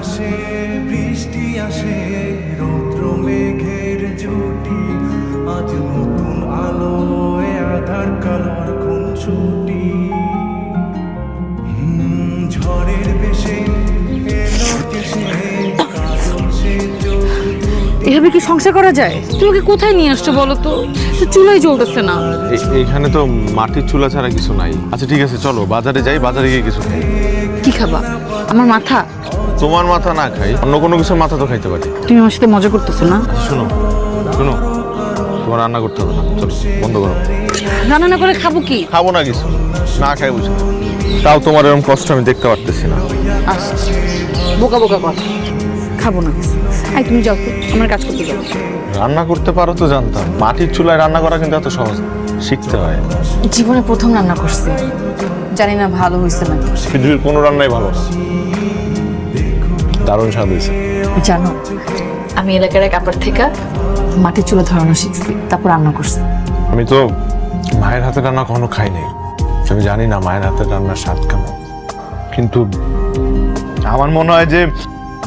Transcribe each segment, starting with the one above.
আসে বৃষ্টি আসে রৌদ্র মেঘের জুটি আজ নতুন আলোয় আধার কালার খুনসুটি ঝড়ের বেশে এলো কেসে কাজল সে চোখ দুটি এভাবে কি সংসার করা যায়? তোমাকে কোথায় নিয়ে আসছো বলো তো? তো চুলাই জ্বলতেছে না। এইখানে তো মাটির চুলা ছাড়া কিছু নাই। আচ্ছা ঠিক আছে, চলো বাজারে যাই, বাজারে গিয়ে কিছু খাই। কি খাবা? আমার মাথা? তোমার মাথা না খাই, অন্য কোনো কিছুর মাথা তো খাইতে পারি। তুমি আমার সাথে মজা করতেছো না? শোনো শোনো, তোমার রান্না করতে হবে না, চলো বন্ধ করো। রান্না না করে খাবো কি? খাবো না কিছু, না খাই বুঝি। তাও তোমার এরকম কষ্ট আমি দেখতে পারতেছি না। আসছে বোকা বোকা কথা, খাবো না কিছু। আই তুমি যাও তো, আমার কাজ করতে যাও। রান্না করতে পারো তো জানতাম, মাটির চুলায় রান্না করা কিন্তু এত সহজ না, শিখতে হয়। জীবনে প্রথম রান্না করছি, জানি না ভালো হয়েছে নাকি। পৃথিবীর কোনো রান্নাই ভালো না, দারুণ স্বাদ হয়েছে। জানো, আমি এলাকার এক আপার থেকে মাটির চুলা ধরানো শিখছি, তারপর রান্না করছি। আমি তো মায়ের হাতের রান্না কখনো খাই নাই, আমি জানি না মায়ের হাতের রান্নার স্বাদ কেমন। কিন্তু আমার মনে হয় যে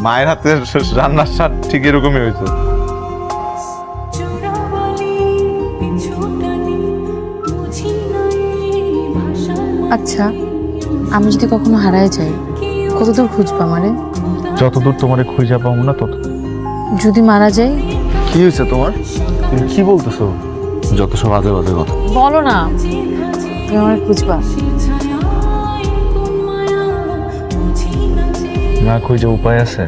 মায়ের হাতের রান্নার স্বাদ ঠিক এরকমই হয়েছে। আচ্ছা, আমি যদি কখনো হারায় যাই, কতদূর খুঁজবো আমারে? যতদূর তোমারে খুঁজে পাবো না তত। যদি মারা যাই? কি হয়েছে তোমার? তুমি কি বলতেছো? যত সব আজে বাজে কথা। বলো না, তুমি আমারে খুঁজবা? না খুঁজে উপায় আছে?